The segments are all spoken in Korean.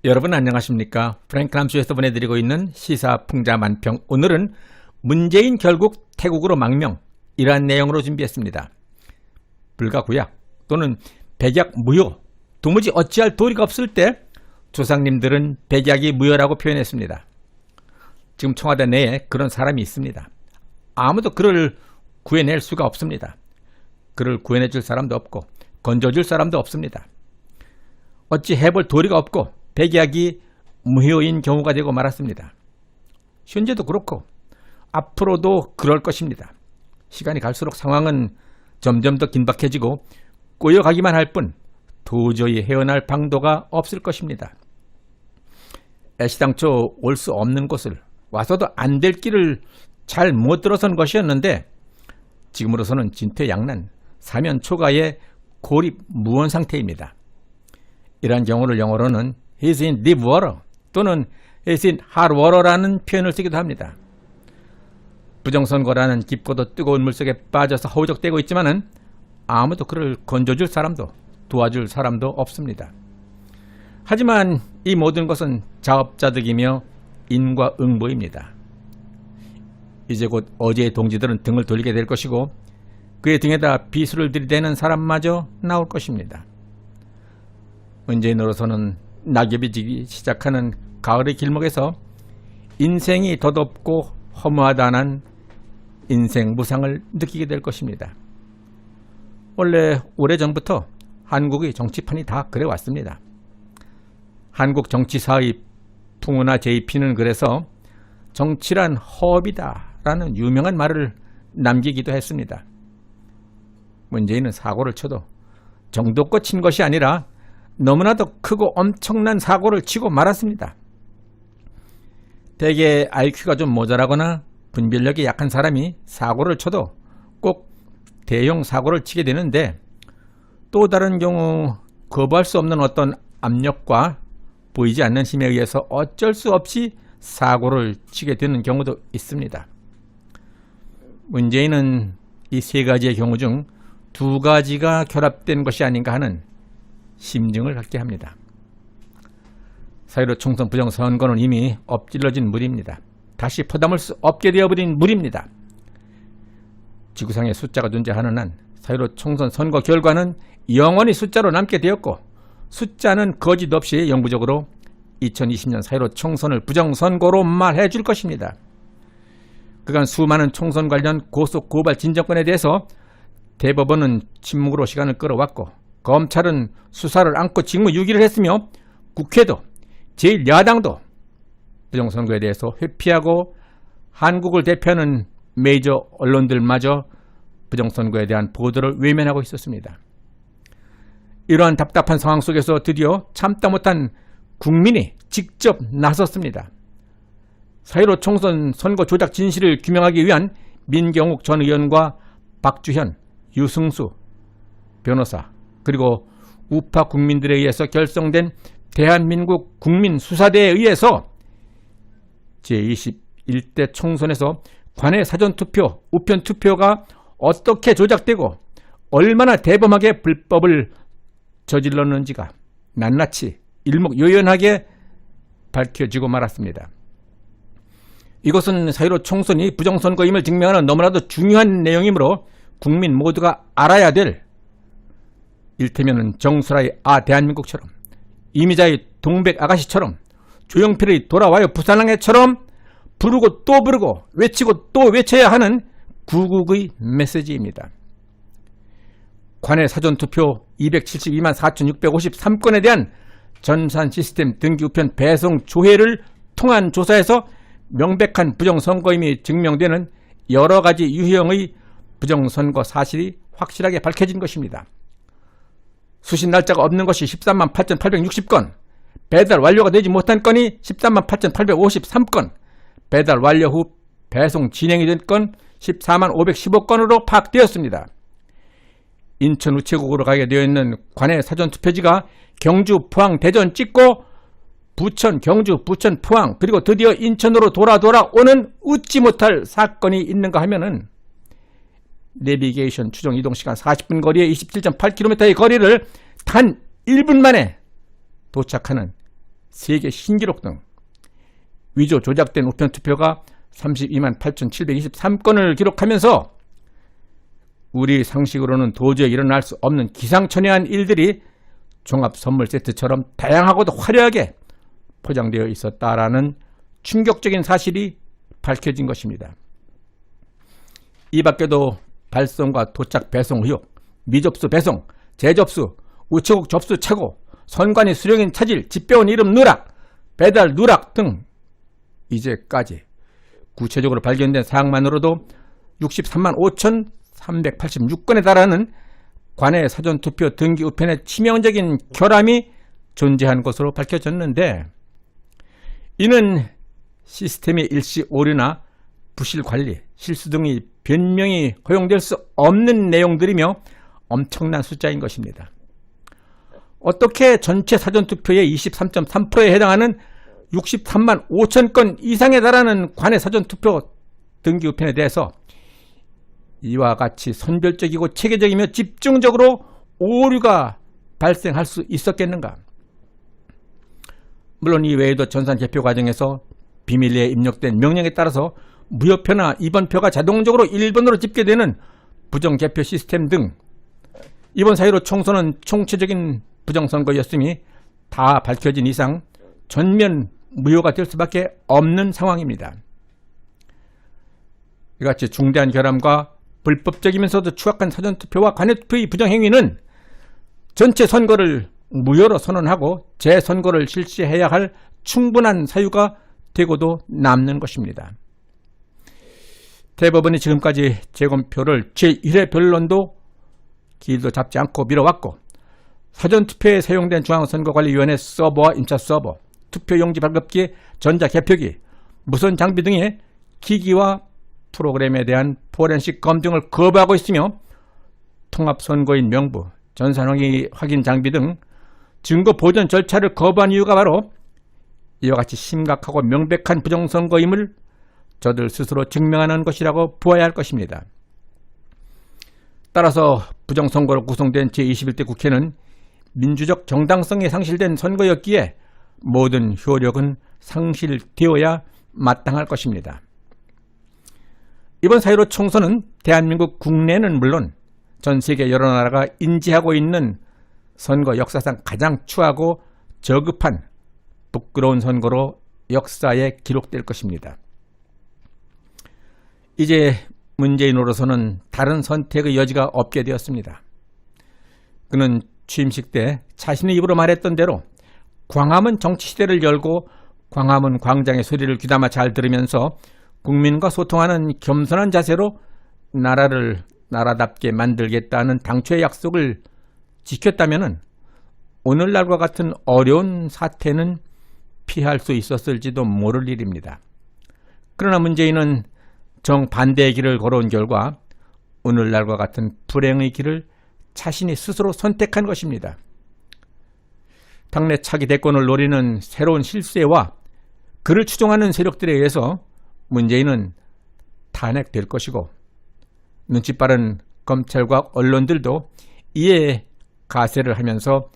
여러분 안녕하십니까? 프랭클 함수에서 보내드리고 있는 시사풍자만평. 오늘은 문재인 결국 태국으로 망명, 이러한 내용으로 준비했습니다. 불가 구약 또는 백약 무효, 도무지 어찌할 도리가 없을 때 조상님들은 백약이 무효라고 표현했습니다. 지금 청와대 내에 그런 사람이 있습니다. 아무도 그를 구해낼 수가 없습니다. 그를 구해내줄 사람도 없고 건져줄 사람도 없습니다. 어찌 해볼 도리가 없고 백약이 무효인 경우가 되고 말았습니다. 현재도 그렇고 앞으로도 그럴 것입니다. 시간이 갈수록 상황은 점점 더 긴박해지고 꼬여가기만 할 뿐 도저히 헤어날 방도가 없을 것입니다. 애시당초 올 수 없는 곳을 와서도 안 될 길을 잘 못 들어선 것이었는데 지금으로서는 진퇴양난, 사면초가의 고립무원 상태입니다. 이러한 경우를 영어로는 He's in deep water 또는 He's in hot water라는 표현을 쓰기도 합니다. 부정선거라는 깊고도 뜨거운 물속에 빠져서 허우적대고 있지만은 아무도 그를 건져줄 사람도 도와줄 사람도 없습니다. 하지만 이 모든 것은 자업자득이며 인과응보입니다. 이제 곧 어제의 동지들은 등을 돌리게 될 것이고 그의 등에다 비수를 들이대는 사람마저 나올 것입니다. 문재인으로서는 낙엽이 지기 시작하는 가을의 길목에서 인생이 덧없고 허무하다는 인생 무상을 느끼게 될 것입니다. 원래 오래전부터 한국의 정치판이 다 그래왔습니다. 한국 정치사의 풍우나 제이피는 그래서 정치란 허업이다 라는 유명한 말을 남기기도 했습니다. 문재인은 사고를 쳐도 정도껏 친 것이 아니라 너무나도 크고 엄청난 사고를 치고 말았습니다. 대개 IQ가 좀 모자라거나 분별력이 약한 사람이 사고를 쳐도 꼭 대형 사고를 치게 되는데 또 다른 경우 거부할 수 없는 어떤 압력과 보이지 않는 힘에 의해서 어쩔 수 없이 사고를 치게 되는 경우도 있습니다. 문재인은 이 세 가지의 경우 중 두 가지가 결합된 것이 아닌가 하는 심증을 갖게 합니다. 4.15 총선 부정선거는 이미 엎질러진 물입니다. 다시 퍼담을 수 없게 되어버린 물입니다. 지구상에 숫자가 존재하는 한 4.15 총선 선거 결과는 영원히 숫자로 남게 되었고 숫자는 거짓 없이 영구적으로 2020년 4.15 총선을 부정선거로 말해 줄 것입니다. 그간 수많은 총선 관련 고소 고발 진정권에 대해서 대법원은 침묵으로 시간을 끌어왔고 검찰은 수사를 안고 직무유기를 했으며 국회도 제1야당도 부정선거에 대해서 회피하고 한국을 대표하는 메이저 언론들마저 부정선거에 대한 보도를 외면하고 있었습니다. 이러한 답답한 상황 속에서 드디어 참다 못한 국민이 직접 나섰습니다. 4.15 총선 선거 조작 진실을 규명하기 위한 민경욱 전 의원과 박주현, 유승수 변호사 그리고 우파 국민들에 의해서 결성된 대한민국 국민수사대에 의해서 제21대 총선에서 관외 사전투표, 우편투표가 어떻게 조작되고 얼마나 대범하게 불법을 저질렀는지가 낱낱이 일목요연하게 밝혀지고 말았습니다. 이것은 4.15 총선이 부정선거임을 증명하는 너무나도 중요한 내용이므로 국민 모두가 알아야 될 일테면은 정수라의 대한민국처럼 이미자의 동백 아가씨처럼 조영필의 돌아와요 부산항해처럼 부르고 또 부르고 외치고 또 외쳐야 하는 구국의 메시지입니다. 관외 사전투표 272만 4,653건에 대한 전산 시스템 등기 우편 배송 조회를 통한 조사에서 명백한 부정선거임이 증명되는 여러 가지 유형의 부정선거 사실이 확실하게 밝혀진 것입니다. 수신 날짜가 없는 것이 13만 8,860건, 배달 완료가 되지 못한 건이 13만 8,853건, 배달 완료 후 배송 진행이 된 건 14만 515건으로 파악되었습니다. 인천 우체국으로 가게 되어 있는 관외 사전투표지가 경주, 포항, 대전 찍고 부천, 경주, 부천, 포항 그리고 드디어 인천으로 돌아오는 웃지 못할 사건이 있는가 하면은 내비게이션 추정 이동시간 40분 거리에 27.8km의 거리를 단 1분 만에 도착하는 세계 신기록 등 위조 조작된 우편 투표가 32만 8,723건을 기록하면서 우리 상식으로는 도저히 일어날 수 없는 기상천외한 일들이 종합선물세트처럼 다양하고도 화려하게 포장되어 있었다라는 충격적인 사실이 밝혀진 것입니다. 이 밖에도 발송과 도착 배송 의혹, 미접수 배송, 재접수, 우체국 접수 착오, 선관위 수령인 차질, 집배원 이름 누락, 배달 누락 등 이제까지 구체적으로 발견된 사항만으로도 63만 5,386건에 달하는 관내 사전투표 등기 우편의 치명적인 결함이 존재한 것으로 밝혀졌는데, 이는 시스템의 일시 오류나 부실 관리, 실수 등이 변명이 허용될 수 없는 내용들이며 엄청난 숫자인 것입니다. 어떻게 전체 사전투표의 23.3%에 해당하는 63만 5천 건 이상에 달하는 관내 사전투표 등기 우편에 대해서 이와 같이 선별적이고 체계적이며 집중적으로 오류가 발생할 수 있었겠는가? 물론 이 외에도 전산 개표 과정에서 비밀리에 입력된 명령에 따라서 무효표나 입원표가 자동적으로 1번으로 집계되는 부정개표 시스템 등 이번 사유로 총선은 총체적인 부정선거였음이 다 밝혀진 이상 전면 무효가 될 수밖에 없는 상황입니다. 이같이 중대한 결함과 불법적이면서도 추악한 사전투표와 관내투표의 부정행위는 전체 선거를 무효로 선언하고 재선거를 실시해야 할 충분한 사유가 되고도 남는 것입니다. 대법원이 지금까지 재검표를 제1회 변론도 길도 잡지 않고 미뤄왔고, 사전투표에 사용된 중앙선거관리위원회 서버와 임차 서버, 투표용지 발급기, 전자개표기, 무선 장비 등의 기기와 프로그램에 대한 포렌식 검증을 거부하고 있으며, 통합선거인 명부, 전산 확인 장비 등 증거 보존 절차를 거부한 이유가 바로 이와 같이 심각하고 명백한 부정선거임을 저들 스스로 증명하는 것이라고 보아야 할 것입니다. 따라서 부정선거로 구성된 제21대 국회는 민주적 정당성이 상실된 선거였기에 모든 효력은 상실되어야 마땅할 것입니다. 이번 사유로 총선은 대한민국 국내는 물론 전 세계 여러 나라가 인지하고 있는 선거 역사상 가장 추하고 저급한 부끄러운 선거로 역사에 기록될 것입니다. 이제 문재인으로서는 다른 선택의 여지가 없게 되었습니다. 그는 취임식 때 자신의 입으로 말했던 대로 광화문 정치시대를 열고 광화문 광장의 소리를 귀담아 잘 들으면서 국민과 소통하는 겸손한 자세로 나라를 나라답게 만들겠다는 당초의 약속을 지켰다면 오늘날과 같은 어려운 사태는 피할 수 있었을지도 모를 일입니다. 그러나 문재인은 정반대의 길을 걸어온 결과 오늘날과 같은 불행의 길을 자신이 스스로 선택한 것입니다. 당내 차기 대권을 노리는 새로운 실세와 그를 추종하는 세력들에 의해서 문재인은 탄핵될 것이고, 눈치 빠른 검찰과 언론들도 이에 가세를 하면서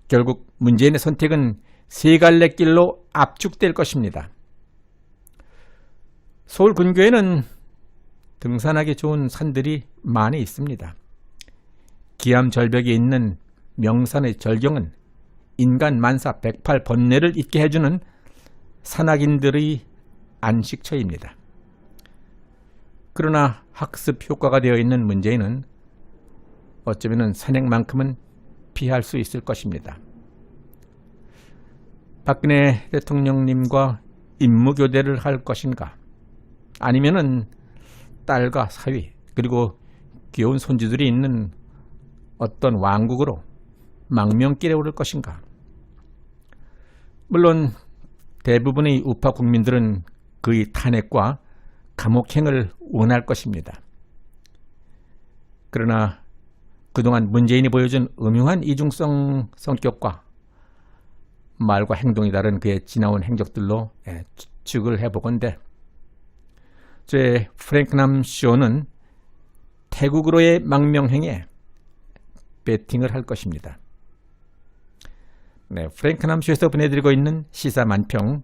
결국 문재인의 선택은 세 갈래 길로 압축될 것입니다. 서울 근교에는 등산하기 좋은 산들이 많이 있습니다. 기암 절벽에 있는 명산의 절경은 인간 만사 108번뇌를 잊게 해주는 산악인들의 안식처입니다. 그러나 학습 효과가 되어 있는 문재인은 어쩌면 산행만큼은 피할 수 있을 것입니다. 박근혜 대통령님과 임무교대를 할 것인가, 아니면은 딸과 사위 그리고 귀여운 손주들이 있는 어떤 왕국으로 망명길에 오를 것인가. 물론 대부분의 우파 국민들은 그의 탄핵과 감옥행을 원할 것입니다. 그러나 그동안 문재인이 보여준 음흉한 이중성 성격과 말과 행동이 다른 그의 지나온 행적들로 추측을 해보건대 제 프랭크남 쇼는 태국으로의 망명행에 배팅을 할 것입니다. 네, 프랭크남쇼에서 보내드리고 있는 시사만평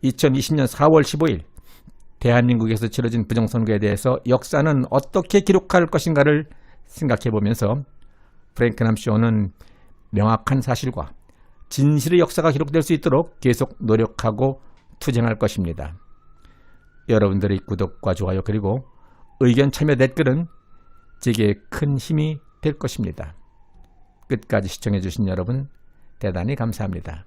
2020년 4월 15일 대한민국에서 치러진 부정선거에 대해서 역사는 어떻게 기록할 것인가를 생각해보면서 프랭크남쇼는 명확한 사실과 진실의 역사가 기록될 수 있도록 계속 노력하고 투쟁할 것입니다. 여러분들의 구독과 좋아요 그리고 의견 참여 댓글은 제게 큰 힘이 될 것입니다. 끝까지 시청해 주신 여러분 대단히 감사합니다.